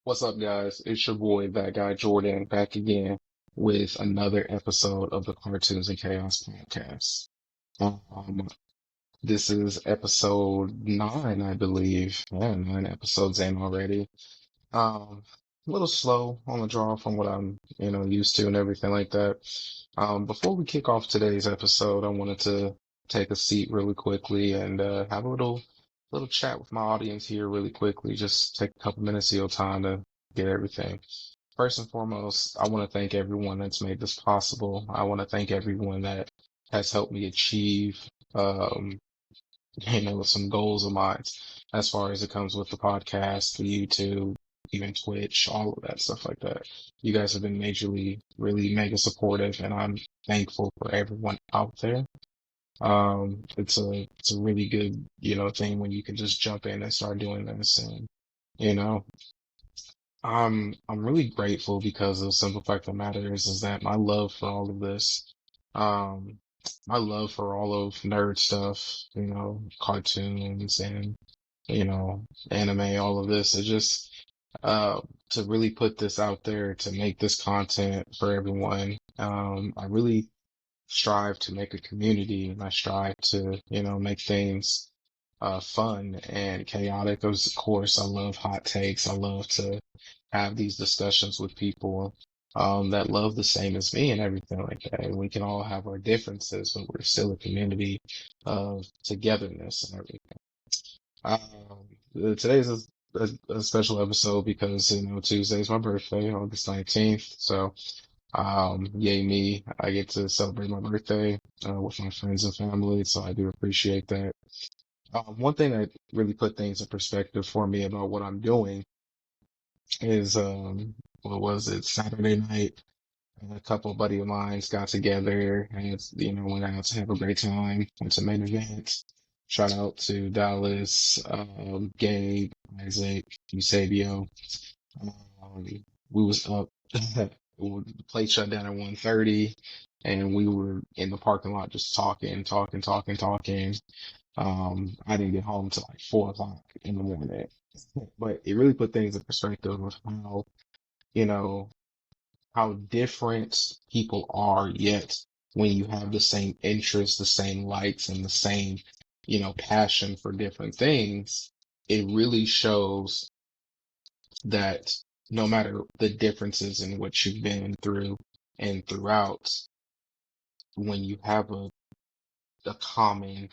What's up, guys? It's your boy, that guy Jordan, back again with another episode of the Cartoons and Chaos podcast. Um, this is episode 9, I believe. Yeah, 9 episodes in already. A little slow on the draw from what I'm, used to and everything like that. Before we kick off today's episode, I wanted to take a seat really quickly and have a little chat with my audience here really quickly. Just take a couple minutes of your time to get everything. First and foremost, I want to thank everyone that's made this possible. I want to thank everyone that has helped me achieve, um, some goals of mine as far as it comes with the podcast, the YouTube, even Twitch, all of that stuff like that. You guys have been majorly, really mega supportive, and I'm thankful for everyone out there. It's a really good, thing when you can just jump in and start doing this, and you know, I'm really grateful because the simple fact of the matter is that my love for all of this, um, my love for all of nerd stuff, cartoons and anime, all of this is just uh to really put this out there, to make this content for everyone. I really strive to make a community, and I strive to, make things fun and chaotic. Of course, I love hot takes. I love to have these discussions with people that love the same as me and everything like that. And we can all have our differences, but we're still a community of togetherness and everything. Today's a special episode because, Tuesday's my birthday, August 19th. So, yay me, I get to celebrate my birthday with my friends and family. So I do appreciate that. One thing that really put things in perspective for me about what I'm doing is, what was it, Saturday night? A couple of buddy of mine got together and, went out to have a great time, went to main event. Shout out to Dallas, Gabe, Isaac, Eusebio. Um, we was up, the place shut down at 1:30, and we were in the parking lot just talking. I didn't get home till like 4 o'clock in the morning, but it really put things in perspective of how, you know, how different people are, yet when you have the same interests, the same likes, and the same, passion for different things, it really shows that no matter the differences in what you've been through and throughout, when you have a common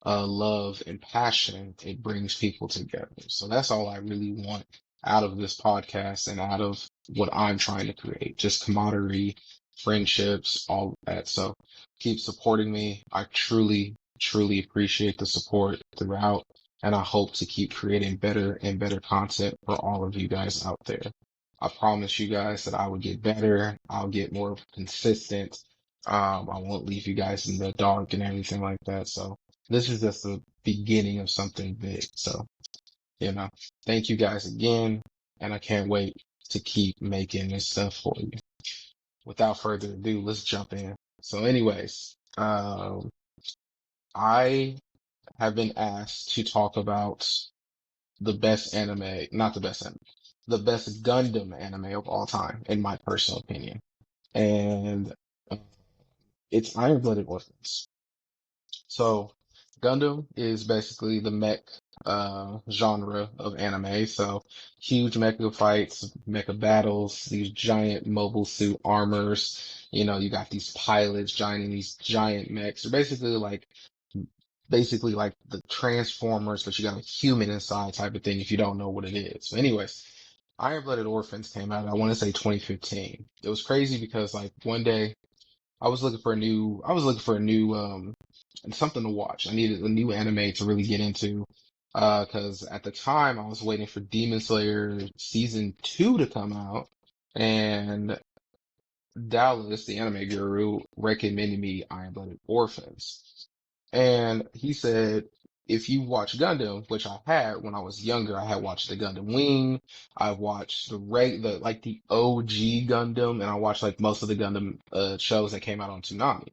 love and passion, it brings people together. So that's all I really want out of this podcast and out of what I'm trying to create. Just camaraderie, friendships, all of that. So keep supporting me. I truly, truly appreciate the support throughout. And I hope to keep creating better and better content for all of you guys out there. I promise you guys that I will get better. I'll get more consistent. I won't leave you guys in the dark and everything like that. So this is just the beginning of something big. So, you know, thank you guys again, and I can't wait to keep making this stuff for you. Without further ado, let's jump in. So, anyways, I have been asked to talk about the best anime, not the best anime, the best Gundam anime of all time, in my personal opinion. And uh, it's Iron-Blooded Orphans. So Gundam is basically the mech genre of anime. So huge mecha fights, mecha battles, these giant mobile suit armors. You got these pilots giant in these giant mechs. They're basically like the Transformers, but you got a human inside type of thing if you don't know what it is. So anyways, Iron-Blooded Orphans came out, I want to say 2015. It was crazy because like one day I was looking for a new something to watch. I needed a new anime to really get into. Cause at the time I was waiting for Demon Slayer season 2 to come out, and Dallas, the anime guru, recommended me Iron-Blooded Orphans. And he said, if you watch Gundam, which I had when I was younger, I had watched the Gundam Wing, I watched the OG Gundam, and I watched like most of the Gundam shows that came out on Toonami.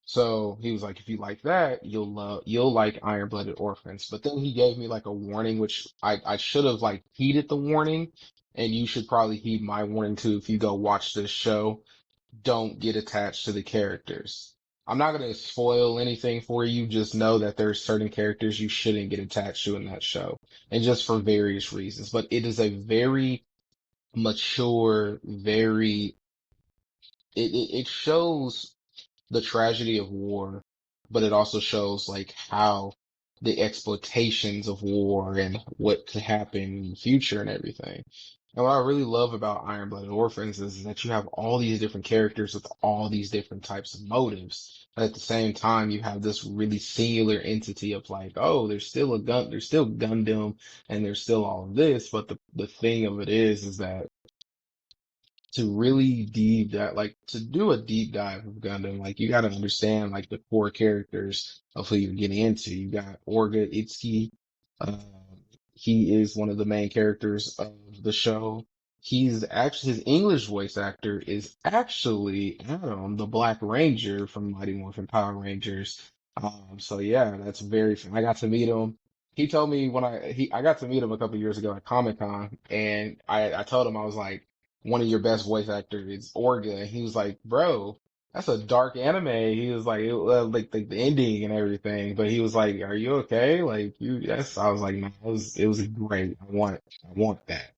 So he was like, if you like that, you'll like Iron-Blooded Orphans. But then he gave me like a warning, which I should have like heeded the warning, and you should probably heed my warning too if you go watch this show. Don't get attached to the characters. I'm not gonna spoil anything for you, just know that there's certain characters you shouldn't get attached to in that show, and just for various reasons. But it is a very mature, very it shows the tragedy of war, but it also shows like how the exploitations of war and what could happen in the future and everything. And what I really love about Iron-Blooded Orphans is that you have all these different characters with all these different types of motives. But at the same time, you have this really singular entity of like, oh, there's still Gundam, and there's still all of this. But the thing of it is that to really deep dive, like to do a deep dive of Gundam, like you got to understand like the core characters of who you're getting into. You got Orga Itsuki. Uh, he is one of the main characters of the show. He's actually his English voice actor is actually Adam, the Black Ranger from Mighty Morphin Power Rangers. So yeah, that's very. I got to meet him. He told me when I got to meet him a couple years ago at Comic Con, and I told him I was like one of your best voice actors is Orga. And he was like, bro, that's a dark anime. He was like, like the ending and everything. But he was like, are you okay? Like you, yes. I was like, no, it was great. I want that.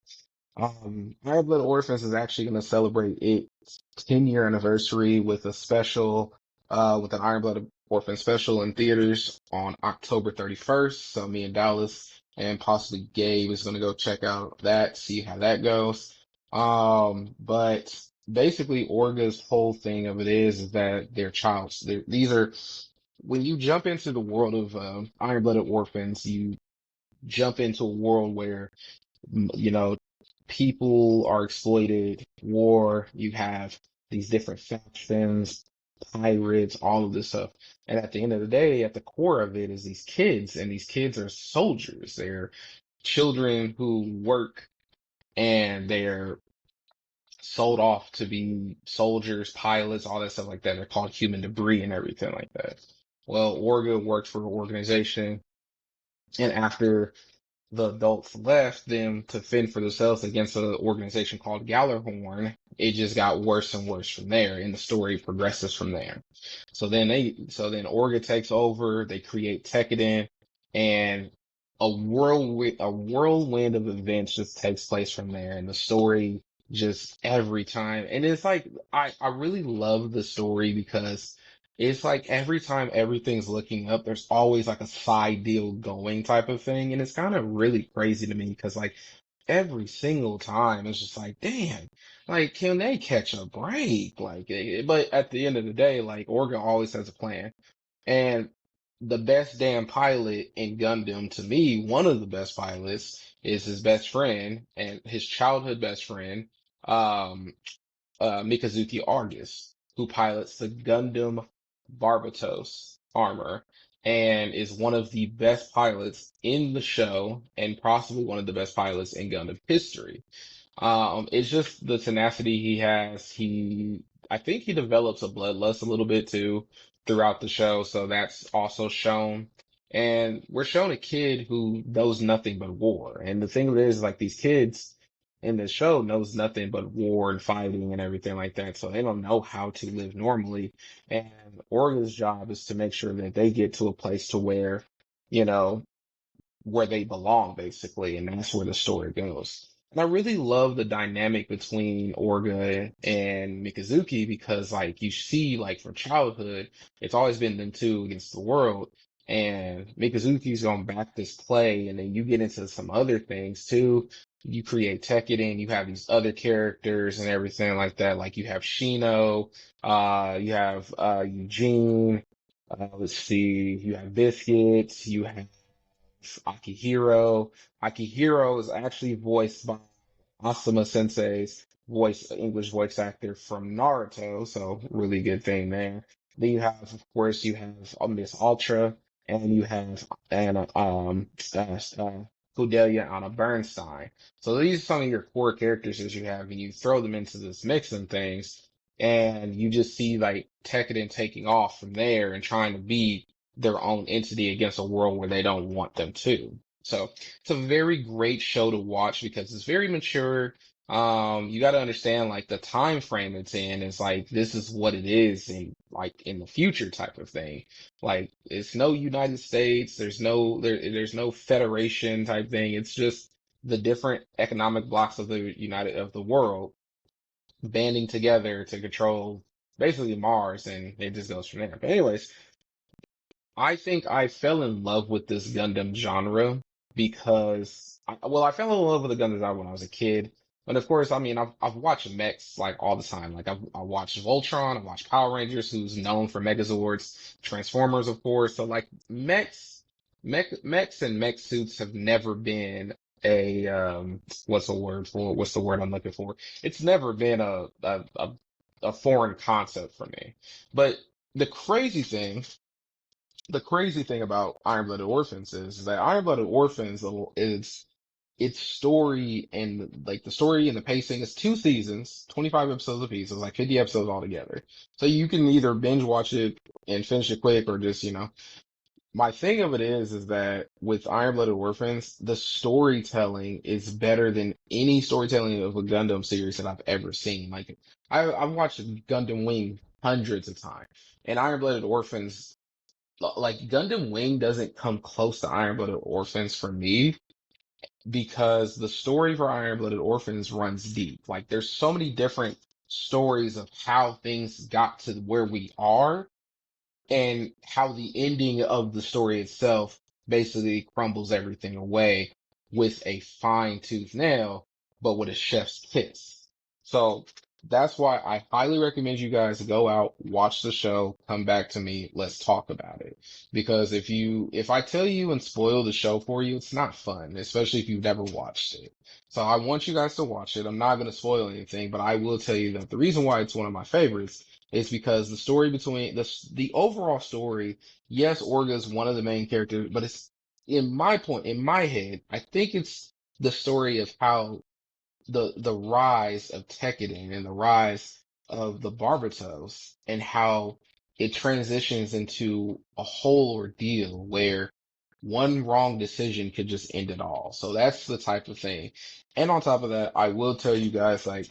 Iron-Blooded Orphans is actually going to celebrate its 10-year anniversary with a special, with an Iron-Blooded Orphan special in theaters on October 31st. So me and Dallas and possibly Gabe is going to go check out that, see how that goes. But basically Orga's whole thing of it is that they're childs. These are, when you jump into the world of, Iron-Blooded Orphans, you jump into a world where you know, people are exploited, war, you have these different factions, pirates, all of this stuff. And at the end of the day, at the core of it is these kids, and these kids are soldiers. They're children who work and they're sold off to be soldiers, pilots, all that stuff like that. They're called human debris and everything like that. Well, Orga worked for an organization, and after the adults left them to fend for themselves against an organization called Gallarhorn, it just got worse and worse from there, and the story progresses from there. So then Orga takes over, they create Tekkadan, and a whirlwind of events just takes place from there, and the story just every time. And it's like I really love the story because it's like every time everything's looking up, there's always like a side deal going type of thing. And it's kind of really crazy to me because like every single time it's just like, damn, like can they catch a break? Like, but at the end of the day, like Orga always has a plan. And the best damn pilot in Gundam to me, one of the best pilots is his best friend and his childhood best friend. Um, Mikazuki Argus, who pilots the Gundam Barbatos armor and is one of the best pilots in the show and possibly one of the best pilots in Gundam history. It's just the tenacity he has. I think he develops a bloodlust a little bit too throughout the show, so that's also shown. And we're shown a kid who knows nothing but war. And the thing of it is, like these kids in the show knows nothing but war and fighting and everything like that, so they don't know how to live normally. And Orga's job is to make sure that they get to a place to where, you know, where they belong, basically, and that's where the story goes. And I really love the dynamic between Orga and Mikazuki because, like, you see, like, from childhood, it's always been them two against the world. And Mikazuki's gonna back this play, and then you get into some other things too. You create Tekkadan, you have these other characters and everything like that. Like, you have Shino, you have Eugene, let's see, you have Biscuits, you have Akihiro. Akihiro is actually voiced by Asuma Sensei's English voice actor from Naruto, so really good thing there. Then you have, of course, you have Miss Ultra, and you have Anna, Cordelia Anna Bernstein. So these are some of your core characters that you have, and you throw them into this mix and things. and you just see like Tekkadan taking off from there and trying to be their own entity against a world where they don't want them to. So it's a very great show to watch because it's very mature. You got to understand like the time frame it's in is like this is what it is in like in the future type of thing. Like it's no United States, there's no federation type thing. It's just the different economic blocks of the world banding together to control basically Mars, and it just goes from there. But anyways, I think I fell in love with this Gundam genre because, I fell in love with the Gundam genre when I was a kid. But of course, I mean, I've watched mechs like all the time. Like I watched Voltron, I watched Power Rangers, who's known for Megazords, Transformers, of course. So like mechs and mech suits have never been a what's the word I'm looking for? It's never been a foreign concept for me. But the crazy thing the crazy thing about Iron-Blooded Orphans is that Iron-Blooded Orphans is its story and like the story and the pacing is 2 seasons, 25 episodes apiece. It's like 50 episodes altogether. So you can either binge watch it and finish it quick or just, my thing of it is that with Iron-Blooded Orphans, the storytelling is better than any storytelling of a Gundam series that I've ever seen. Like I've watched Gundam Wing hundreds of times, and Iron-Blooded Orphans like Gundam Wing doesn't come close to Iron-Blooded Orphans for me because the story for Iron-Blooded Orphans runs deep. Like there's so many different stories of how things got to where we are and how the ending of the story itself basically crumbles everything away with a fine tooth nail, but with a chef's kiss. So that's why I highly recommend you guys to go out, watch the show, come back to me, let's talk about it. Because if I tell you and spoil the show for you, it's not fun, especially if you've never watched it. So I want you guys to watch it. I'm not going to spoil anything, but I will tell you that the reason why it's one of my favorites is because the story between the overall story, yes, Orga is one of the main characters, but it's in my head, I think it's the story of how the rise of Tekkadan and the rise of the Barbatos and how it transitions into a whole ordeal where one wrong decision could just end it all. So that's the type of thing. And on top of that, I will tell you guys, like,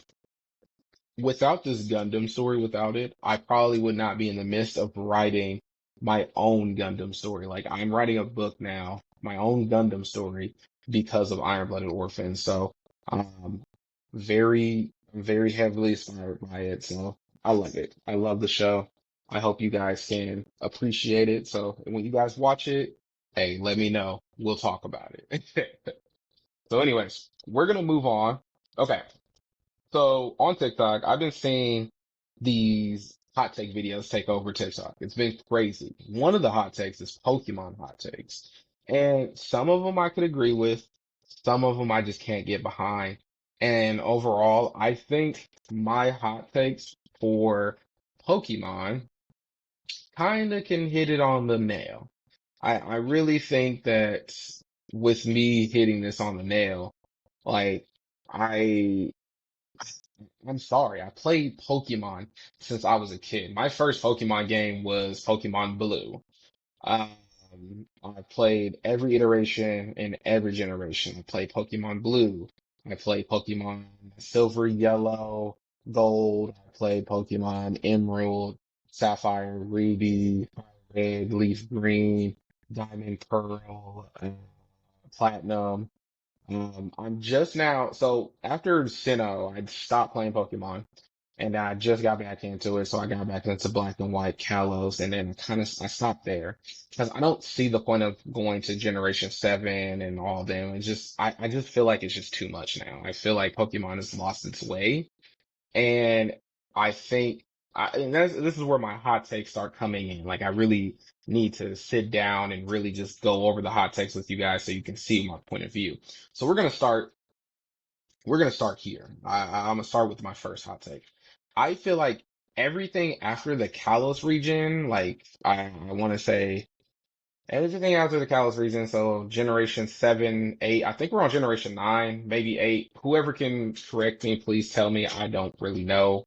without this Gundam story, without it, I probably would not be in the midst of writing my own Gundam story. Like I'm writing a book now, my own Gundam story because of Iron-Blooded Orphans. So, um, very heavily inspired by it. So I love it. I love the show. I hope you guys can appreciate it. So when you guys watch it, hey, let me know. We'll talk about it. So anyways, we're gonna move on. Okay. So on TikTok, I've been seeing these hot take videos take over TikTok. It's been crazy. One of the hot takes is Pokemon hot takes. And some of them I could agree with, some of them I just can't get behind. And overall, I think my hot takes for Pokemon kind of can hit it on the nail. I really think that with me hitting this on the nail, like I I'm sorry. I played Pokemon since I was a kid. My first Pokemon game was Pokemon Blue. I played every iteration in every generation. I played Pokemon Blue. I played Pokemon Silver, Yellow, Gold. I played Pokemon Emerald, Sapphire, Ruby, Red, Leaf Green, Diamond, Pearl, Platinum. I'm just now, so after Sinnoh, I stopped playing Pokemon and I just got back into it. So I got back into Black and White, Kalos, and then I stopped there because I don't see the point of going to Generation 7 and all them. I just feel like it's just too much now. I feel like Pokemon has lost its way. And I think and this is where my hot takes start coming in. Like I really need to sit down and really just go over the hot takes with you guys so you can see my point of view. So we're gonna start here. I'm gonna start with my first hot take. I feel like everything after the Kalos region, like I want to say everything after the Kalos region, so generation 7, 8, I think we're on generation 9, maybe 8. Whoever can correct me, please tell me. I don't really know.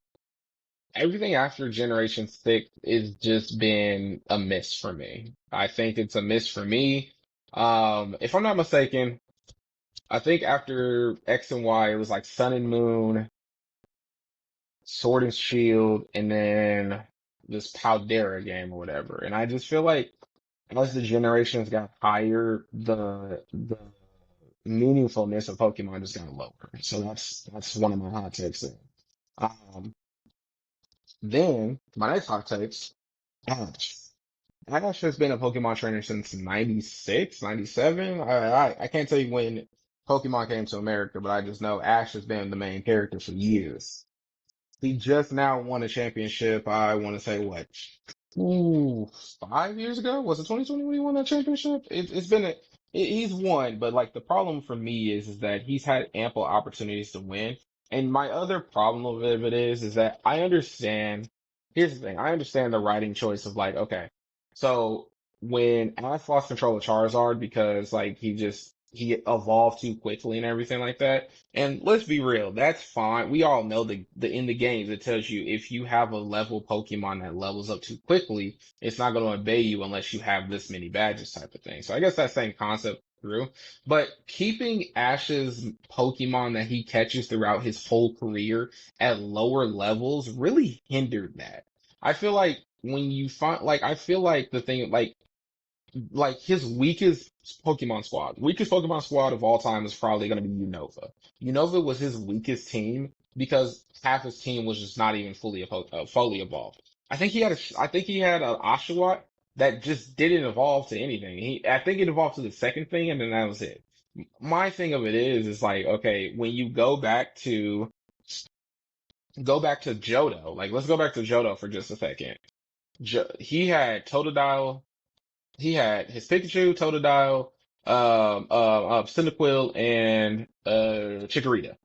Everything after Generation 6 is just been a miss for me. I think it's a miss for me. If I'm not mistaken, I think after X and Y, it was like Sun and Moon, Sword and Shield, and then this Paldera game or whatever. And I just feel like as the generations got higher, the meaningfulness of Pokemon just got lower. So that's one of my hot takes there. Um, then my next hot takes, Ash. Ash has been a Pokemon trainer since 96, 97. I can't tell you when Pokemon came to America, but I just know Ash has been the main character for years. He just now won a championship. I want to say what? Ooh, 5 years ago? Was it 2020 when he won that championship? It's been he's won, but like the problem for me is that he's had ample opportunities to win. And my other problem with it is that I understand. Here's the thing. I understand the writing choice of like, okay, so when Ash lost control of Charizard because like he evolved too quickly and everything like that. And let's be real, that's fine. We all know the in the games it tells you if you have a level Pokemon that levels up too quickly, it's not going to obey you unless you have this many badges type of thing. So I guess that same concept through. But keeping Ash's Pokemon that he catches throughout his whole career at lower levels really hindered that. I feel like when you find like I feel like the thing like his weakest Pokemon squad of all time is probably going to be Unova. Unova was his weakest team because half his team was just not even fully evolved. I think he had an Oshawott that just didn't evolve to anything. I think it evolved to the second thing, and then that was it. My thing of it is like, okay, when you go back to Johto, like let's go back to Johto for just a second. He had Totodile, he had his Pikachu, Totodile, Cyndaquil, and Chikorita.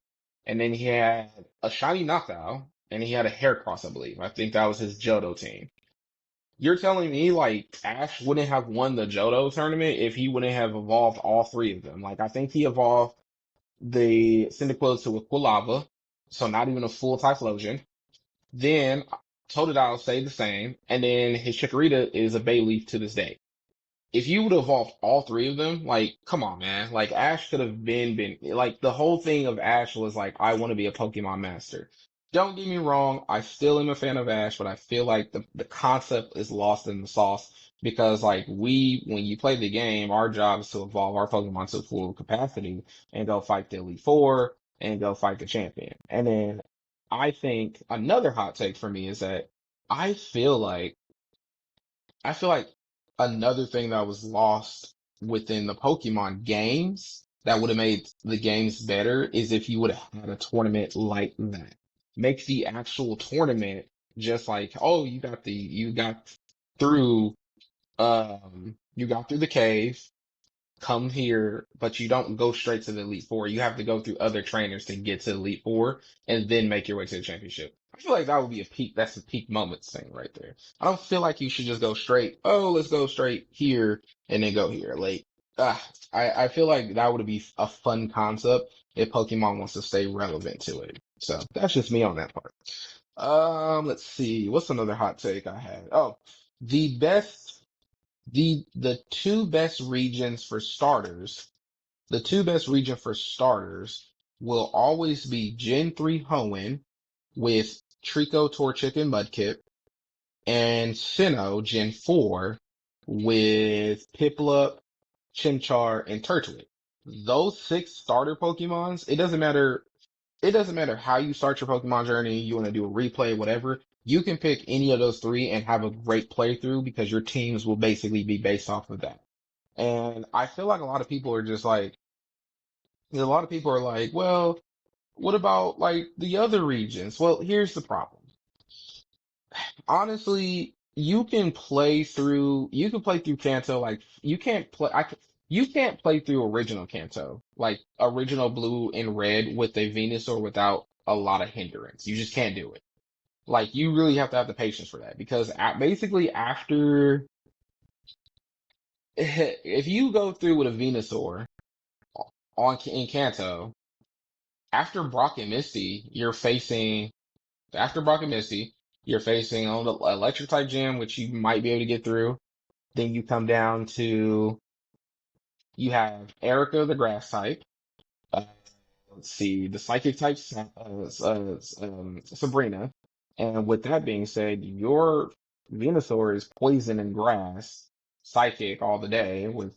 And then he had a shiny Noctowl, and he had a Heracross, I believe. I think that was his Johto team. You're telling me like Ash wouldn't have won the Johto tournament if he wouldn't have evolved all three of them? Like I think he evolved the Cyndaquil to a Quilava, so not even a full Typhlosion. Then Totodile stayed the same, and then his Chikorita is a Bayleaf to this day. If you would have evolved all three of them, like, come on, man. Like, Ash could have been, like, the whole thing of Ash was like, I want to be a Pokemon master. Don't get me wrong, I still am a fan of Ash, but I feel like the concept is lost in the sauce because, like, when you play the game, our job is to evolve our Pokemon to full capacity and go fight the Elite Four and go fight the champion. And then I think another hot take for me is that I feel like I feel like another thing that was lost within the Pokemon games that would have made the games better is if you would have had a tournament like that. Make the actual tournament just like, oh, through you got through the cave, come here, but you don't go straight to the Elite Four. You have to go through other trainers to get to the Elite Four and then make your way to the championship. I feel like that would be that's a peak moments thing right there. I don't feel like you should just go straight, oh, let's go straight here and then go here. Like, I feel like that would be a fun concept if Pokemon wants to stay relevant to it. So that's just me on that part. Let's see. What's another hot take I had? Oh, the best the two best regions for starters, the two best region for starters will always be Gen 3 Hoenn with Trico, Torchic, and Mudkip, and Sinnoh Gen 4 with Piplup, Chimchar, and Turtwig. Those six starter Pokemons, it doesn't matter how you start your Pokemon journey, you want to do a replay, whatever. You can pick any of those three and have a great playthrough because your teams will basically be based off of that. And I feel like a lot of people are just like, a lot of people are like, well, what about like the other regions? Well, here's the problem. Honestly, you can play through Kanto like you can't play through original Kanto, like original blue and red with a Venusaur without a lot of hindrance. You just can't do it. Like you really have to have the patience for that because basically after if you go through with a Venusaur in Kanto, after Brock and Misty, you're facing after Brock and Misty, You're facing on the electric type gym, which you might be able to get through. Then you come down to you have Erica, the grass type. Uh, let's see, the psychic type, Sabrina. And with that being said, your Venusaur is poison and grass, psychic all the day with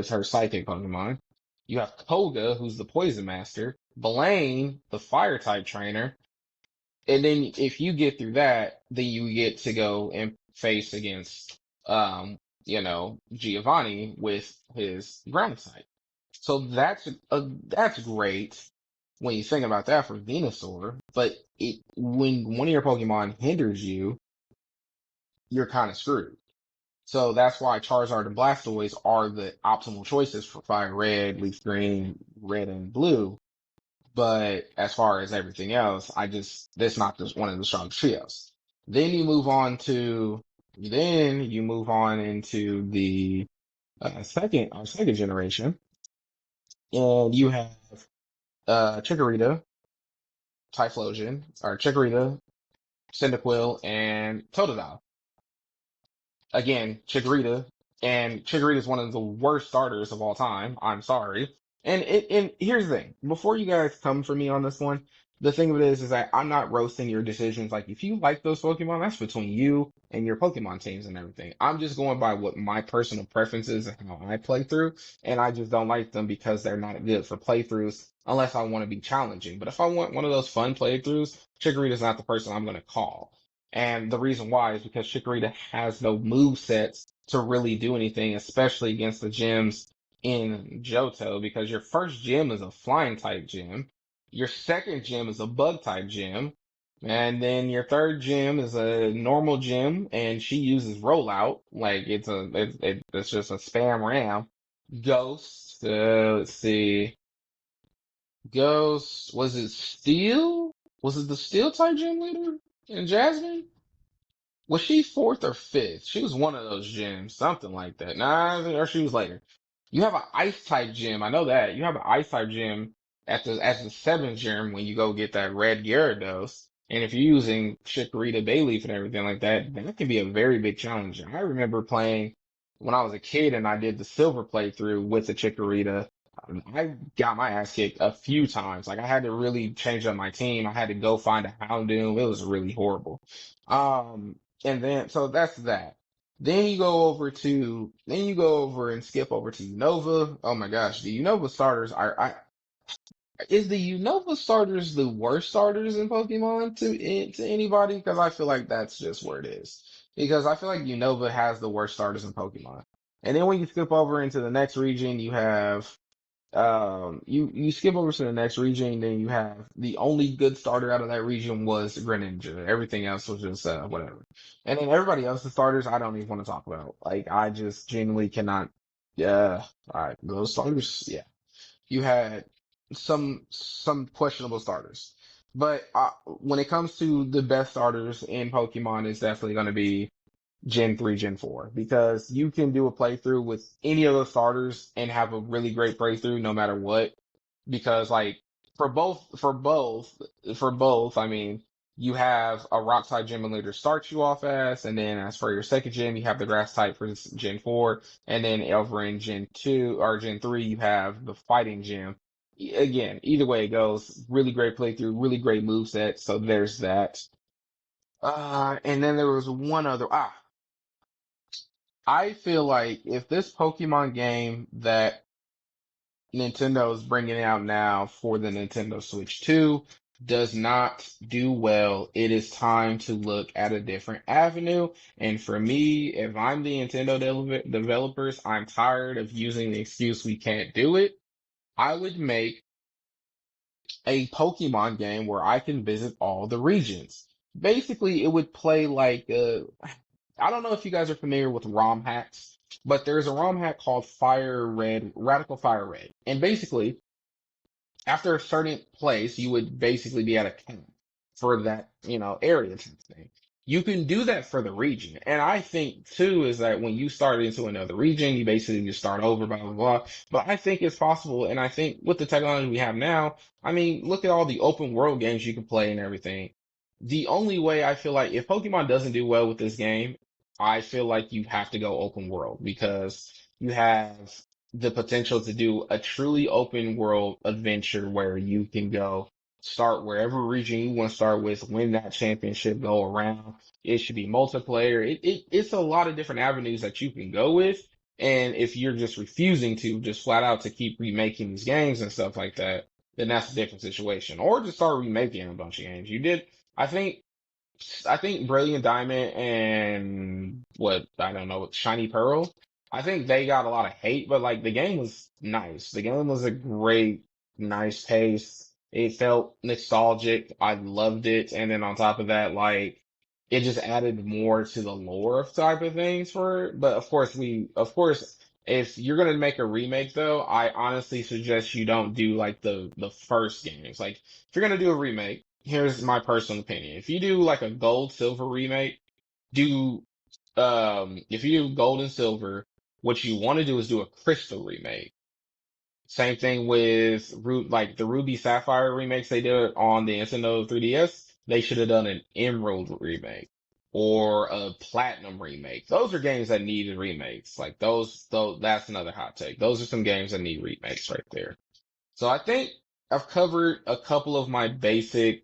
her psychic Pokemon. You have Koga, who's the poison master, Blaine, the fire type trainer, and then if you get through that, then you get to go and face against, Giovanni with his ground type. So that's great when you think about that for Venusaur. But when one of your Pokemon hinders you, you're kind of screwed. So that's why Charizard and Blastoise are the optimal choices for Fire Red, Leaf Green, Red, and Blue. But as far as everything else, that's not just one of the strongest trios. Then you move on into the our second generation, and you have Chikorita, Typhlosion, or Chikorita, Cyndaquil, and Totodile. Again, Chikorita, and Chikorita is one of the worst starters of all time. I'm sorry. And here's the thing: before you guys come for me on this one, the thing of it is that I'm not roasting your decisions. Like, if you like those Pokemon, that's between you and your Pokemon teams and everything. I'm just going by what my personal preferences and how I play through, and I just don't like them because they're not good for playthroughs unless I want to be challenging. But if I want one of those fun playthroughs, Chikorita's not the person I'm going to call. And the reason why is because Chikorita has no move sets to really do anything, especially against the gyms in Johto, because your first gym is a flying type gym, your second gym is a bug type gym, and then your third gym is a normal gym, and she uses rollout like it's just a spam ram. Ghost, let's see, Ghost, was it Steel? Was it the Steel type gym leader in Jasmine? Was she fourth or fifth? She was one of those gyms, something like that. Nah, or she was later. You have an ice type gym. I know that. You have an ice type gym at the seventh gym when you go get that red Gyarados. And if you're using Chikorita Bayleaf and everything like that, that can be a very big challenge. I remember playing when I was a kid and I did the silver playthrough with the Chikorita. I got my ass kicked a few times. Like, I had to really change up my team. I had to go find a Houndoom. It was really horrible. And then, so that's that. Then you go over and skip over to Unova. Oh my gosh, the Unova starters is the Unova starters the worst starters in Pokemon to anybody? Because I feel like that's just where it is. Because I feel like Unova has the worst starters in Pokemon. And then when you skip over into the next region, you have you skip over to the next region, then you have the only good starter out of that region was Greninja. Everything else was just whatever. And then everybody else's starters I don't even want to talk about. Like, I just genuinely cannot. Yeah, all right, those starters. Yeah, you had some questionable starters, but when it comes to the best starters in Pokemon, it's definitely going to be Gen 3, Gen 4, because you can do a playthrough with any of those starters and have a really great playthrough no matter what. Because, like, for both, I mean, you have a rock type gym leader start you off as, and then as for your second gym, you have the grass type for Gen 4, and then over in Gen 2 or Gen 3, you have the fighting gym. Again, either way it goes, really great playthrough, really great move set, so there's that. And then there was one other. I feel like if this Pokemon game that Nintendo is bringing out now for the Nintendo Switch 2 does not do well, it is time to look at a different avenue. And for me, if I'm the Nintendo developers, I'm tired of using the excuse we can't do it. I would make a Pokemon game where I can visit all the regions. Basically, it would play like I don't know if you guys are familiar with ROM hacks, but there's a ROM hack called Fire Red, Radical Fire Red. And basically, after a certain place, you would basically be at a camp for that, area type thing. You can do that for the region. And I think too is that when you start into another region, you basically just start over, blah, blah, blah. But I think it's possible. And I think with the technology we have now, I mean, look at all the open world games you can play and everything. the only way I feel like if Pokemon doesn't do well with this game, I feel like you have to go open world because you have the potential to do a truly open world adventure where you can go start wherever region you want to start with, win that championship, go around. It should be multiplayer. It's a lot of different avenues that you can go with. And if you're just refusing to just flat out to keep remaking these games and stuff like that, then that's a different situation. Or just start remaking a bunch of games. You did I think I think Brilliant Diamond and what I don't know, Shiny Pearl. I think they got a lot of hate, but like the game was nice. The game was a great, nice pace. It felt nostalgic. I loved it. And then on top of that, like it just added more to the lore of type of things for it. But of course, if you're gonna make a remake though, I honestly suggest you don't do like the first games. Like if you're gonna do a remake, here's my personal opinion. If you do like a gold silver remake, do if you do gold and silver, what you want to do is do a crystal remake. Same thing with like the Ruby Sapphire remakes they did on the Nintendo 3DS. They should have done an Emerald remake or a Platinum remake. Those are games that needed remakes. Like those that's another hot take. Those are some games that need remakes right there. So I think I've covered a couple of my basic,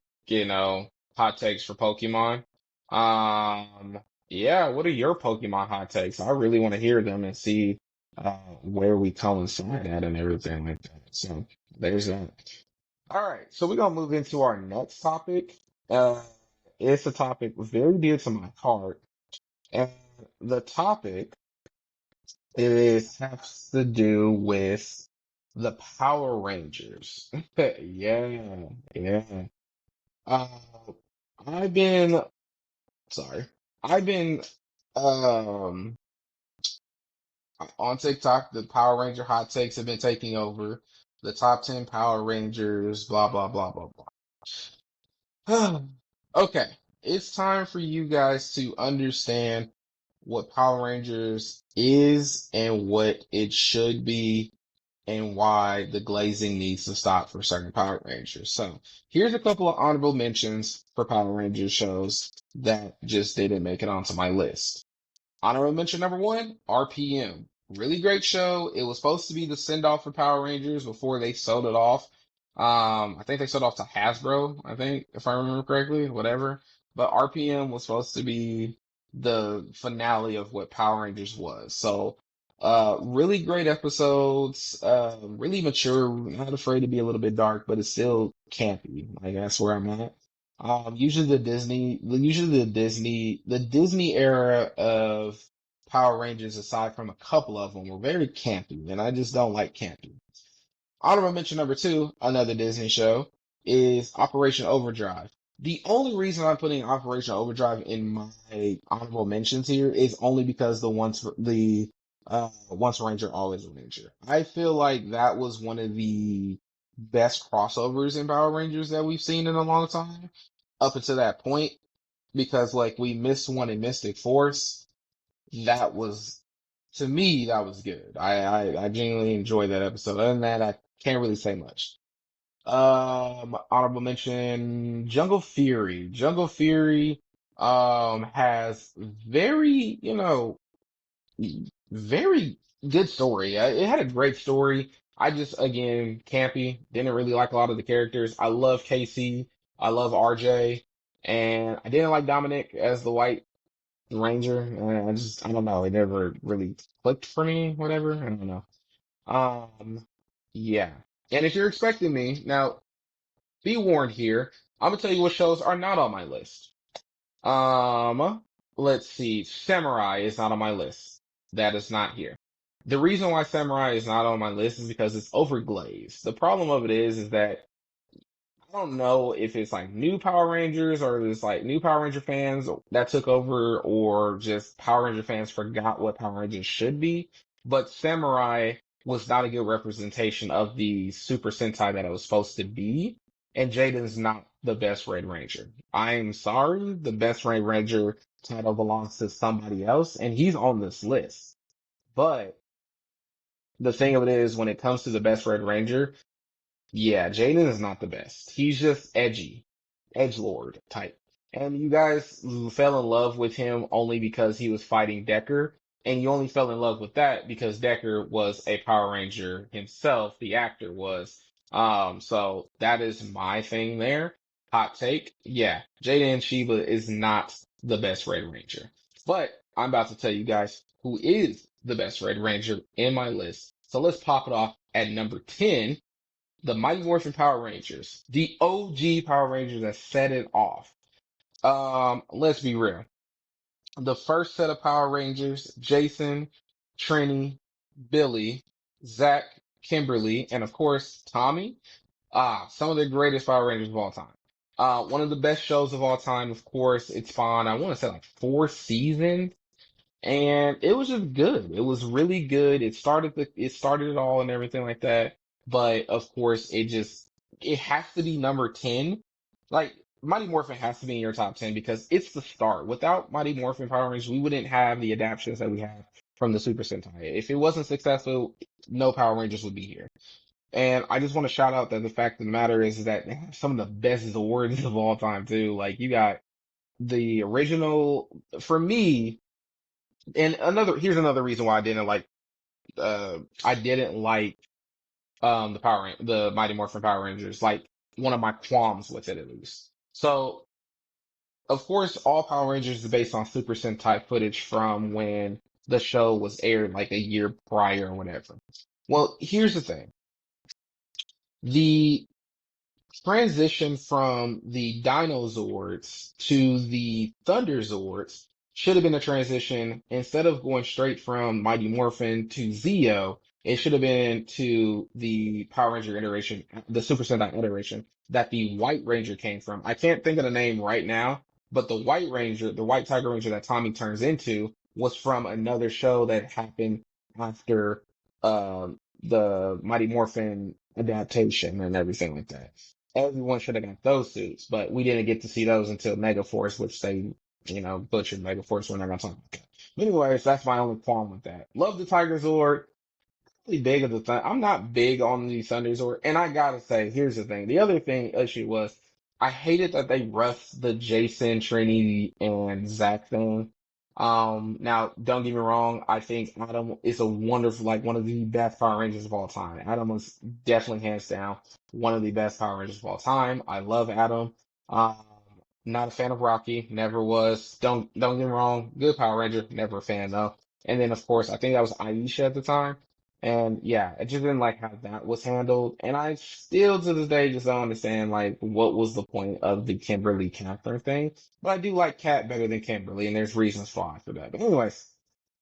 hot takes for Pokemon. Um, yeah, what are your Pokemon hot takes? I really want to hear them and see where we coincide at and everything like that. So there's that. All right, so we're gonna move into our next topic. Uh, it's a topic very dear to my heart, and the topic has to do with the Power Rangers. Yeah, yeah. Uh, I've been sorry. I've been um on TikTok. The Power Ranger hot takes have been taking over. The top 10 Power Rangers, blah blah blah blah blah. Okay, it's time for you guys to understand what Power Rangers is and what it should be and why the glazing needs to stop for certain Power Rangers. So here's a couple of honorable mentions for Power Rangers shows that just didn't make it onto my list. Honorable mention number one, RPM. Really great show. It was supposed to be the send off for Power Rangers before they sold it off. I think they sold off to Hasbro, I think, if I remember correctly, whatever. But RPM was supposed to be the finale of what Power Rangers was. So, really great episodes, really mature, not afraid to be a little bit dark, but it's still campy. Like that's where I'm at. The Disney era of Power Rangers, aside from a couple of them, were very campy, and I just don't like campy. Honorable mention number two, another Disney show, is Operation Overdrive. The only reason I'm putting Operation Overdrive in my honorable mentions here is only because once Ranger, always a Ranger. I feel like that was one of the best crossovers in Power Rangers that we've seen in a long time up until that point, because like we missed one in Mystic Force. That was, to me, that was good. I genuinely enjoyed that episode. Other than that, I can't really say much. Honorable mention, Jungle Fury. Jungle Fury, has very, very good story. It had a great story. I just, again, campy. Didn't really like a lot of the characters. I love Casey. I love RJ. And I didn't like Dominic as the White Ranger. I don't know. It never really clicked for me, whatever. I don't know. Yeah. And if you're expecting me, now, be warned here. I'm gonna tell you what shows are not on my list. Um, let's see. Samurai is not on my list. That is not here. The reason why Samurai is not on my list is because it's overglazed. The problem of it is that I don't know if it's like new Power Rangers or it's like new Power Ranger fans that took over or just Power Ranger fans forgot what Power Rangers should be. But Samurai was not a good representation of the Super Sentai that it was supposed to be. And Jaden's not the best Red Ranger. I'm sorry, the best Red Ranger title belongs to somebody else, and he's on this list. But the thing of it is, when it comes to the best Red Ranger, yeah, Jaden is not the best. He's just edgy, edgelord type. And you guys fell in love with him only because he was fighting Decker, and you only fell in love with that because Decker was a Power Ranger himself, the actor was. So that is my thing there. Hot take, yeah, Jaden Shiba is not the best Red Ranger. But I'm about to tell you guys who is the best Red Ranger in my list. So let's pop it off at number 10, the Mighty Morphin Power Rangers, the OG Power Rangers that set it off. Let's be real. The first set of Power Rangers, Jason, Trini, Billy, Zach, Kimberly, and of course, Tommy. Some of the greatest Power Rangers of all time. One of the best shows of all time, of course. It spawned, I want to say like 4 seasons, and it was just good. It was really good. It started it all and everything like that. But of course, it has to be number 10. Like Mighty Morphin has to be in your top 10 because it's the start. Without Mighty Morphin Power Rangers, we wouldn't have the adaptations that we have from the Super Sentai. If it wasn't successful, no Power Rangers would be here. And I just want to shout out that the fact of the matter is that they have some of the best Zords of all time too. Like you got the original, for me, and here's another reason why I didn't like the Mighty Morphin Power Rangers, like one of my qualms with it at least. So of course all Power Rangers is based on Super Sentai footage from when the show was aired like a year prior or whatever. Well, here's the thing. The transition from the Dinozords to the Thunderzords should have been a transition instead of going straight from Mighty Morphin to Zeo. It should have been to the Power Ranger iteration, the Super Sentai iteration that the White Ranger came from. I can't think of the name right now, but the White Ranger, the White Tiger Ranger that Tommy turns into, was from another show that happened after the Mighty Morphin adaptation and everything like that. Everyone should have got those suits, but we didn't get to see those until Megaforce, which they, butchered Megaforce. We're not gonna talk about that. But anyways, that's my only qualm with that. Love the Tiger Zord. Really big of the I'm not big on the Thunder Zord, and I gotta say, here's the thing. The other thing issue was I hated that they rushed the Jason, Trinity, and Zach thing. Now don't get me wrong. I think Adam is a wonderful, like one of the best Power Rangers of all time. Adam was definitely hands down one of the best Power Rangers of all time. I love Adam. Um, not a fan of Rocky, never was. Don't get me wrong, good Power Ranger, never a fan though. And then of course I think that was Aisha at the time. And yeah, I just didn't like how that was handled. And I still to this day just don't understand like what was the point of the Kimberly Catherine thing. But I do like Cat better than Kimberly, and there's reasons why for that. But anyways,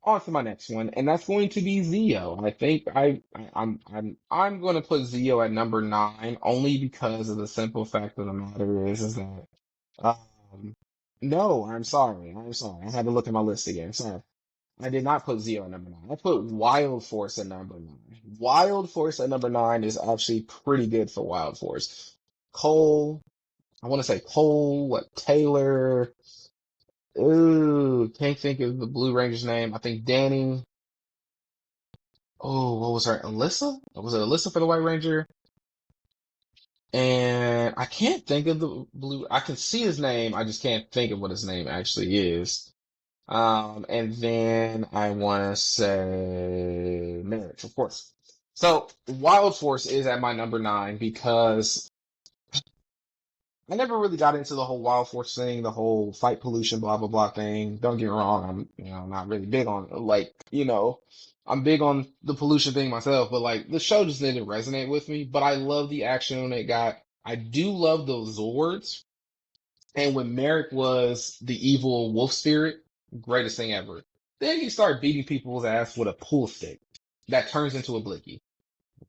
on to my next one, and that's going to be Zeo. I think I'm going to put Zeo at number 9 only because of the simple fact of the matter is that um no, I'm sorry. I had to look at my list again. Sorry. I did not put Zeo at number 9. I put Wild Force at number 9. Wild Force at number 9 is actually pretty good for Wild Force. Cole, I want to say Cole, what, Taylor, ooh, can't think of the Blue Ranger's name. I think Danny. Oh, what was her? Alyssa? Was it Alyssa for the White Ranger? And I can't think of the blue. I can see his name. I just can't think of what his name actually is. And then I want to say marriage, of course. So Wild Force is at my number 9 because I never really got into the whole Wild Force thing, the whole fight pollution, blah blah blah thing. Don't get me wrong, I'm not really big on I'm big on the pollution thing myself, but like the show just didn't resonate with me. But I love the action it got. I do love those Zords, and when Merrick was the evil wolf spirit, greatest thing ever. Then he started beating people's ass with a pool stick that turns into a blicky.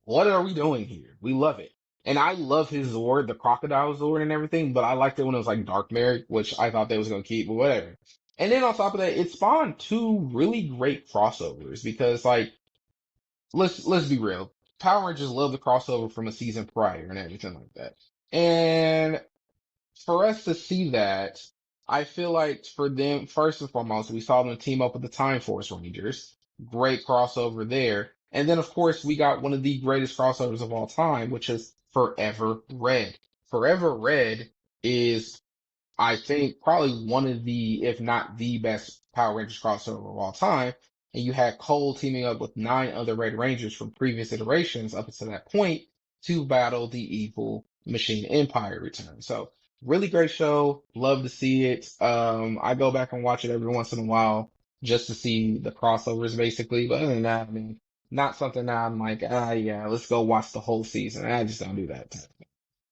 What are we doing here? We love it. And I love his Zord, the crocodile Zord and everything, but I liked it when it was like Dark Merrick, which I thought they was gonna keep, but whatever. And then on top of that, it spawned two really great crossovers because like let's be real. Power Rangers love the crossover from a season prior and everything like that. And for us to see that, I feel like for them, first and foremost, we saw them team up with the Time Force Rangers. Great crossover there. And then, of course, we got one of the greatest crossovers of all time, which is Forever Red. Forever Red is I think probably one of the, if not the best Power Rangers crossover of all time. And you had Cole teaming up with nine other Red Rangers from previous iterations up until that point to battle the evil Machine Empire return. So really great show. Love to see it. I go back and watch it every once in a while just to see the crossovers basically. But other than that, I mean, not something that I'm like, yeah, let's go watch the whole season. I just don't do that.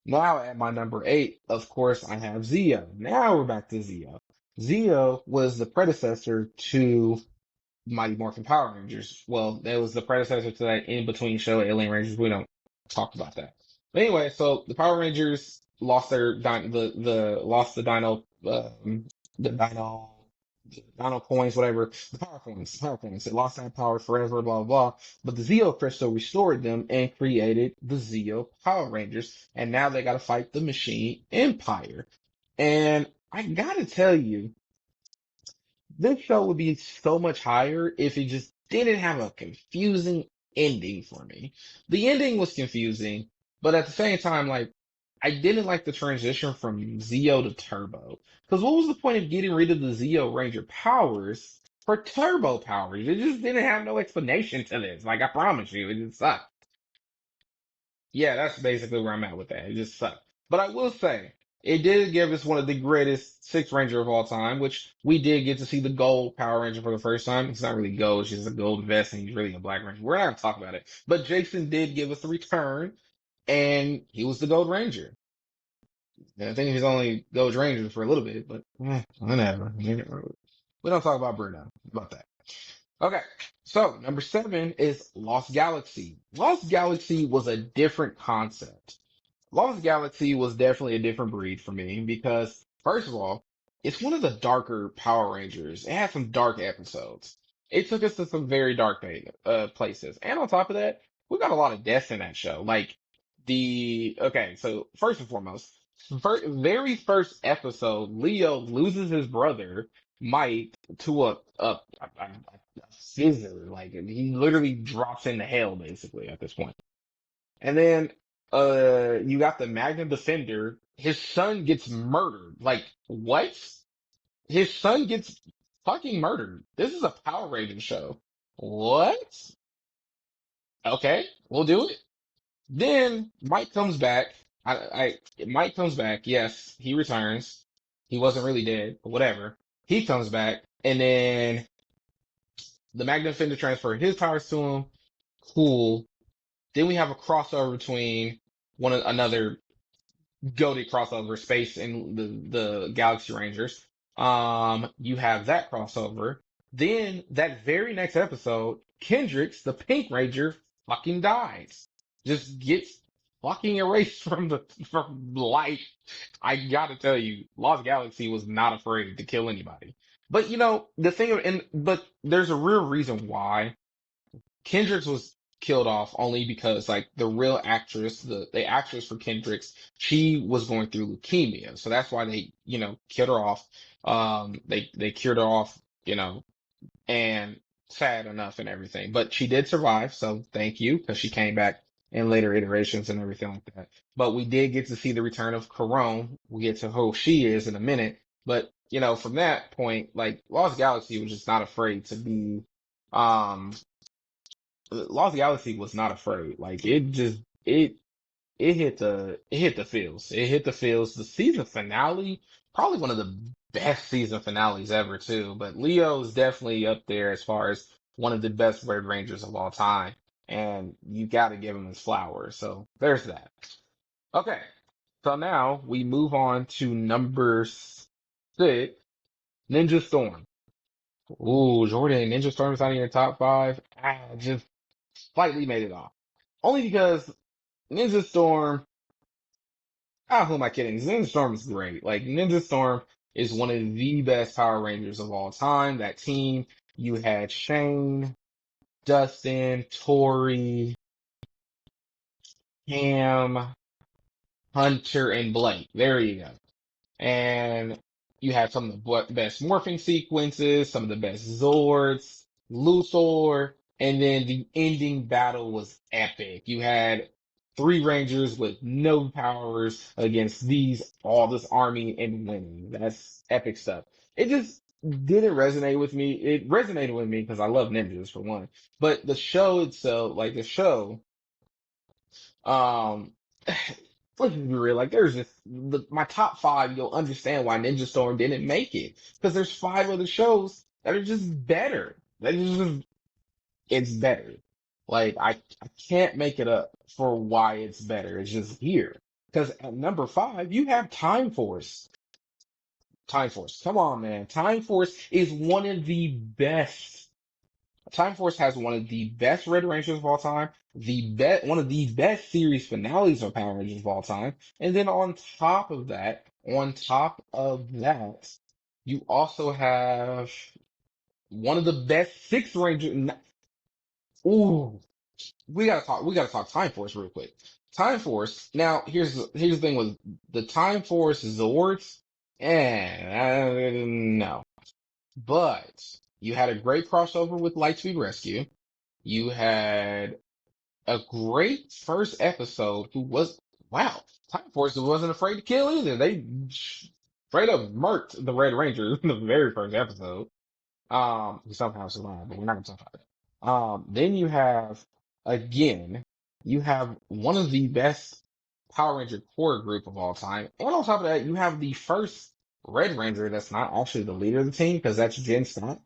Now at my number eight, of course, I have Zeo. Now we're back to Zeo. Zeo was the predecessor to Mighty Morphin Power Rangers. Well, that was the predecessor to that in-between show, Alien Rangers. We don't talk about that. But anyway, so the Power Rangers lost their lost the dino coins, whatever, the power coins. They lost that power forever, blah blah blah. But the Zeo Crystal restored them and created the Zeo Power Rangers, and now they got to fight the Machine Empire. And I gotta tell you, this show would be so much higher if it just didn't have a confusing ending for me. The ending was confusing, but at the same time, like, I didn't like the transition from Zeo to Turbo. Because what was the point of getting rid of the Zeo Ranger powers for Turbo powers? It just didn't have no explanation to this. Like, I promise you, it just sucked. Yeah, that's basically where I'm at with that. It just sucked. But I will say, it did give us one of the greatest Six Ranger of all time, which we did get to see the gold Power Ranger for the first time. It's not really gold, it's just a gold vest, and he's really a Black Ranger. We're not going to talk about it. But Jason did give us a return, and he was the Gold Ranger. And I think he's only Gold Ranger for a little bit, but whatever. We don't talk about Bruno about that. Okay, so number seven is Lost Galaxy. Lost Galaxy was a different concept. Lost Galaxy was definitely a different breed for me because, first of all, it's one of the darker Power Rangers. It had some dark episodes. It took us to some very dark places. And on top of that, we got a lot of deaths in that show. Like, okay, so first and foremost, very first episode, Leo loses his brother, Mike, to a scissor. Like, he literally drops into hell, basically, at this point. And then you got the Magnum Defender. His son gets murdered. Like, what? His son gets fucking murdered. This is a Power Rangers show. What? Okay, we'll do it. Then Mike comes back. Mike comes back. Yes, he returns. He wasn't really dead, but whatever. He comes back, and then the Magnum Defender transferred his powers to him. Cool. Then we have a crossover between another goated crossover, Space and the Galaxy Rangers. You have that crossover. Then that very next episode, Kendricks, the Pink Ranger, fucking dies. Just gets fucking erased from life. I gotta tell you, Lost Galaxy was not afraid to kill anybody. But you know, but there's a real reason why Kendricks was killed off only because like the real actress, the actress for Kendricks, she was going through leukemia. So that's why they, killed her off. They cured her off, and sad enough and everything. But she did survive, so thank you, because she came back in later iterations and everything like that. But we did get to see the return of Corone. We'll get to who she is in a minute. But, from that point, like Lost Galaxy was just not afraid to be Lost Galaxy was not afraid. Like it hit the feels. It hit the feels. The season finale, probably one of the best season finales ever too. But Leo's definitely up there as far as one of the best Red Rangers of all time. And you gotta give him his flowers. So there's that. Okay. So now we move on to number six, Ninja Storm. Ooh, Jordan, Ninja Storm is not in your top five. Just slightly made it off. Only because Ninja Storm, who am I kidding? Ninja Storm is great. Like, Ninja Storm is one of the best Power Rangers of all time. That team, you had Shane, Dustin, Tori, Cam, Hunter, and Blake. There you go. And you had some of the best morphing sequences, some of the best Zords, Luthor, and then the ending battle was epic. You had three Rangers with no powers against all this army and winning. That's epic stuff. It just didn't resonate with me. It resonated with me because I love ninjas for one, but the show itself, like the show, um, let's be real. Like there's just my top five. You'll understand why Ninja Storm didn't make it because there's five other shows that are just better. That is just it's better. Like I can't make it up for why it's better. It's just here. Because at number five, you have Time Force. Time Force. Come on, man. Time Force is one of the best. Time Force has one of the best Red Rangers of all time, one of the best series finales of Power Rangers of all time, and then on top of that, you also have one of the best Six Rangers. Ooh, we gotta talk Time Force real quick. Time Force. Now, here's the thing with the Time Force Zords. No. But you had a great crossover with Lightspeed Rescue. You had a great first episode who was, wow, Time Force wasn't afraid to kill either. They straight up murked the Red Ranger in the very first episode. He somehow survived, but we're not gonna talk about it. Then again, you have one of the best Power Ranger core group of all time. And on top of that, you have the first Red Ranger that's not actually the leader of the team, because that's Jen Scott,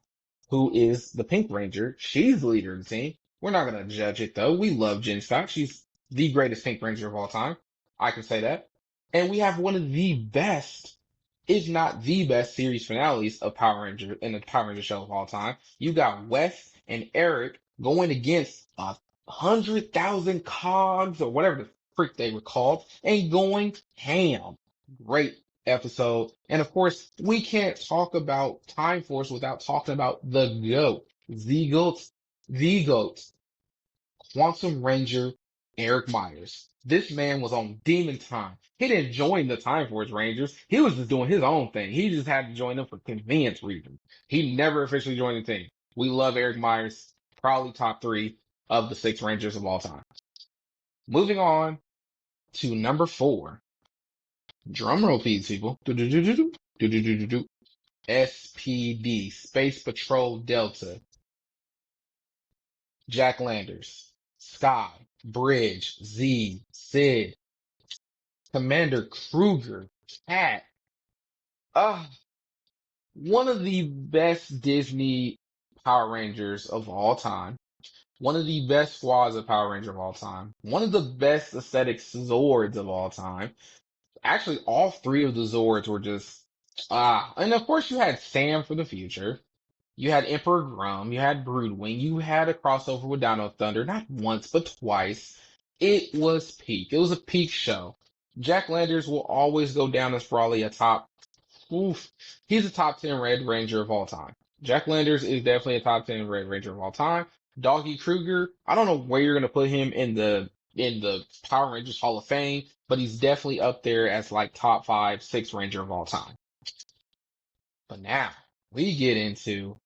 who is the Pink Ranger. She's the leader of the team. We're not gonna judge it though. We love Jen Scott. She's the greatest Pink Ranger of all time. I can say that. And we have one of the best, if not the best series finales of Power Ranger in the Power Ranger show of all time. You got Wes and Eric going against 100,000 cogs or whatever the freak they were called and going ham. Great episode. And of course, we can't talk about Time Force without talking about the GOAT, the GOAT, Quantum Ranger Eric Myers. This man was on Demon Time. He didn't join the Time Force Rangers. He was just doing his own thing. He just had to join them for convenience reasons. He never officially joined the team. We love Eric Myers. Probably top three of the six Rangers of all time. Moving on to number four. Drum roll, please, people. SPD, Space Patrol Delta. Jack Landers, Sky, Bridge, Z, Sid, Commander Kruger, Cat. Ah, one of the best Disney Power Rangers of all time. One of the best squads of Power Ranger of all time. One of the best aesthetic Zords of all time. Actually, all three of the Zords were just and of course you had Sam for the future. You had Emperor Grum, you had Broodwing, you had a crossover with Dino Thunder, not once, but twice. It was peak. It was a peak show. Jack Landers will always go down as probably oof, he's a top 10 Red Ranger of all time. Jack Landers is definitely a top 10 Red Ranger of all time. Doggy Kruger, I don't know where you're gonna put him in the Power Rangers Hall of Fame, but he's definitely up there as like top 5, 6 Ranger of all time. But now we get into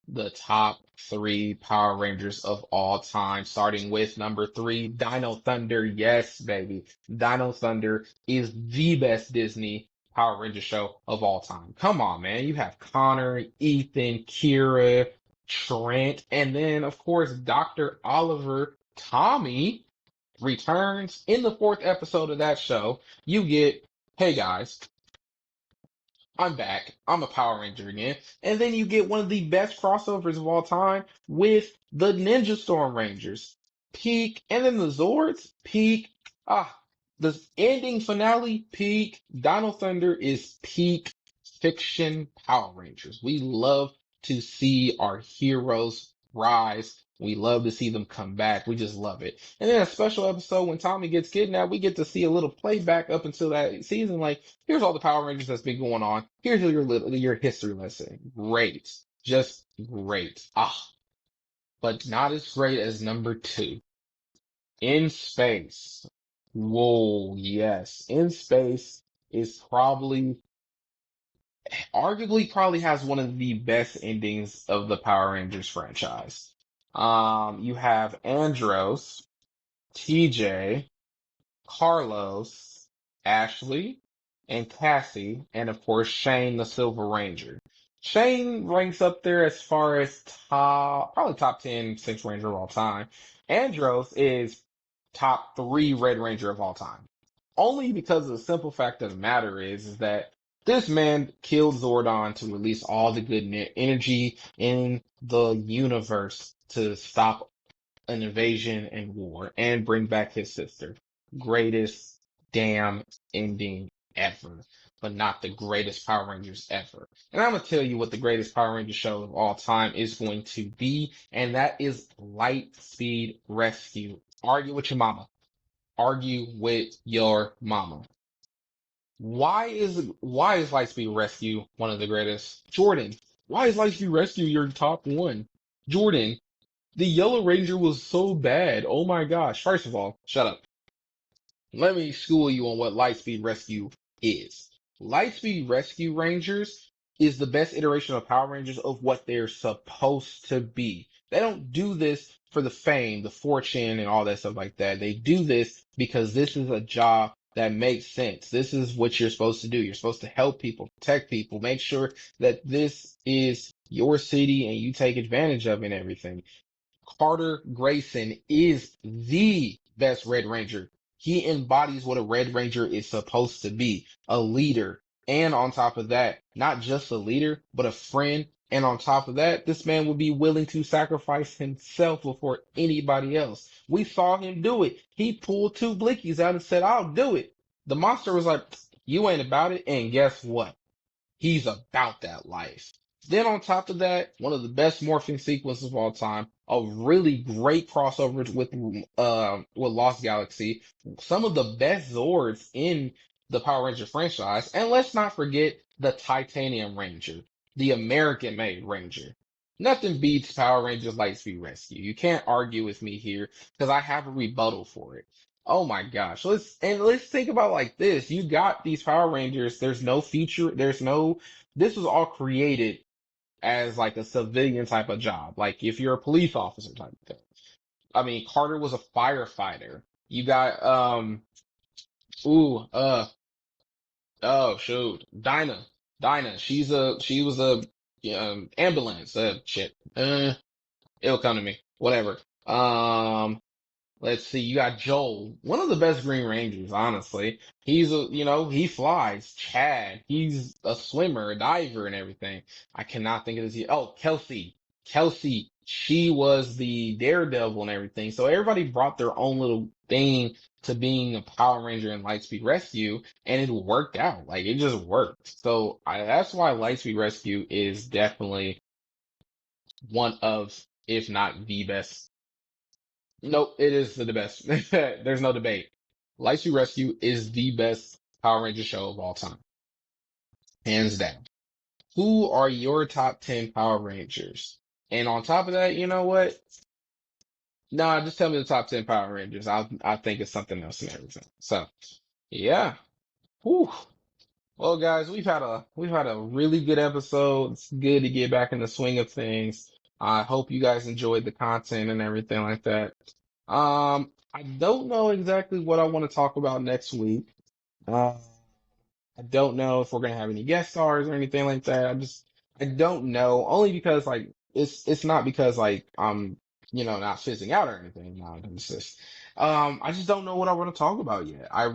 the top three Power Rangers of all time, starting with number three, Dino Thunder. Yes, baby. Dino Thunder is the best Disney Power Ranger show of all time. Come on, man. You have Connor, Ethan, Kira, Trent, and then, of course, Dr. Oliver Tommy returns in the fourth episode of that show. You get, hey guys, I'm back. I'm a Power Ranger again. And then you get one of the best crossovers of all time with the Ninja Storm Rangers. Peak. And then the Zords. Peak. The ending finale. Peak. Dino Thunder is peak fiction Power Rangers. We love to see our heroes rise. We love to see them come back. We just love it. And then a special episode when Tommy gets kidnapped, we get to see a little playback up until that season. Like, here's all the Power Rangers that's been going on. Here's your history lesson. Great. Just great. But not as great as number two. In Space. Whoa, yes. In Space is arguably has one of the best endings of the Power Rangers franchise. You have Andros, TJ, Carlos, Ashley, and Cassie, and of course Shane the Silver Ranger. Shane ranks up there as far as probably top 10 Six Ranger of all time. Andros is top 3 Red Ranger of all time. Only because of the simple fact of the matter is that this man killed Zordon to release all the good energy in the universe to stop an invasion and war and bring back his sister. Greatest damn ending ever, but not the greatest Power Rangers ever. And I'm gonna tell you what the greatest Power Ranger show of all time is going to be, and that is Lightspeed Rescue. Argue with your mama. Argue with your mama. Why is Lightspeed Rescue one of the greatest? Jordan, why is Lightspeed Rescue your top one? Jordan, the Yellow Ranger was so bad. Oh my gosh. First of all, shut up. Let me school you on what Lightspeed Rescue is. Lightspeed Rescue Rangers is the best iteration of Power Rangers of what they're supposed to be. They don't do this for the fame, the fortune, and all that stuff like that. They do this because this is a job that makes sense. This is what you're supposed to do. You're supposed to help people, protect people, make sure that this is your city and you take advantage of it and everything. Carter Grayson is the best Red Ranger. He embodies what a Red Ranger is supposed to be, a leader. And on top of that, not just a leader, but a friend. And on top of that, this man would be willing to sacrifice himself before anybody else. We saw him do it. He pulled 2 blickies out and said, I'll do it. The monster was like, you ain't about it. And guess what? He's about that life. Then on top of that, one of the best morphing sequences of all time, a really great crossover with Lost Galaxy, some of the best Zords in the Power Ranger franchise, and let's not forget the Titanium Ranger, the American-made Ranger. Nothing beats Power Rangers Lightspeed Rescue. You can't argue with me here because I have a rebuttal for it. Oh my gosh. Let's think about it like this. You got these Power Rangers. This was all created as like a civilian type of job. Like if you're a police officer type of thing. I mean, Carter was a firefighter. You got, ooh, oh shoot. Dinah. She was a, ambulance. Shit. It'll come to me. Whatever. Let's see, you got Joel, one of the best Green Rangers, honestly. He flies. Chad, he's a swimmer, a diver, and everything. I cannot think of this. Oh, Kelsey. Kelsey, she was the Daredevil and everything. So everybody brought their own little thing to being a Power Ranger in Lightspeed Rescue, and it worked out. Like, it just worked. So that's why Lightspeed Rescue is definitely one of, if not the best. Nope, it is the best. There's no debate. Lightspeed Rescue is the best Power Ranger show of all time. Hands down. Who are your top 10 Power Rangers? And on top of that, you know what? Nah, just tell me the top 10 Power Rangers. I'll think of something else and everything. So, yeah. Whew. Well, guys, we've had a really good episode. It's good to get back in the swing of things. I hope you guys enjoyed the content and everything like that. I don't know exactly what I want to talk about next week. Uh, I don't know if we're gonna have any guest stars or anything like that. I don't know. Only because like it's not because like I'm not fizzing out or anything. No, it's just I just don't know what I want to talk about yet. I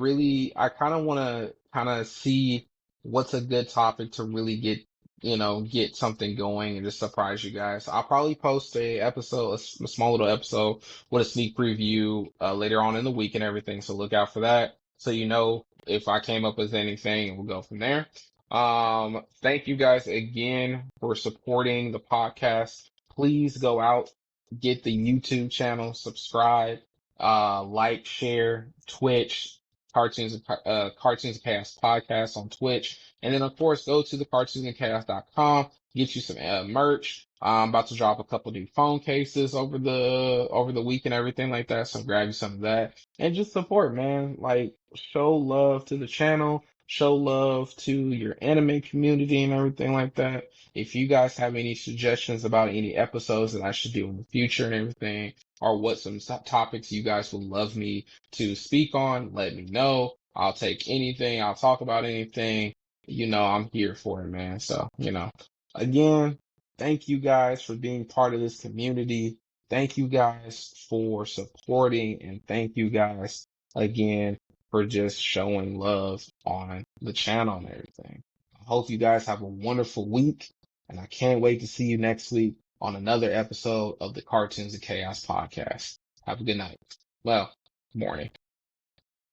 kind of want to kind of see what's a good topic to really get something going and just surprise you guys. I'll probably post a small little episode with a sneak preview later on in the week and everything. So look out for that. So if I came up with anything, we'll go from there. Thank you guys again for supporting the podcast. Please go out, get the YouTube channel, subscribe, like, share, Twitch, Cartoons and Chaos podcast on Twitch. And then of course go to the cartoonsandchaos.com, get you some merch. I'm about to drop a couple new phone cases over the week and everything like that. So grab you some of that and just support, man. Like show love to the channel. show love to your anime community and everything like that. If you guys have any suggestions about any episodes that I should do in the future and everything, or what some topics you guys would love me to speak on, let me know. I'll take anything. I'll talk about anything. I'm here for it, man. So, again, thank you guys for being part of this community. Thank you guys for supporting, and thank you guys again for just showing love on the channel and everything. I hope you guys have a wonderful week, and I can't wait to see you next week on another episode of the Cartoons of Chaos podcast. Have a good night. Well, morning.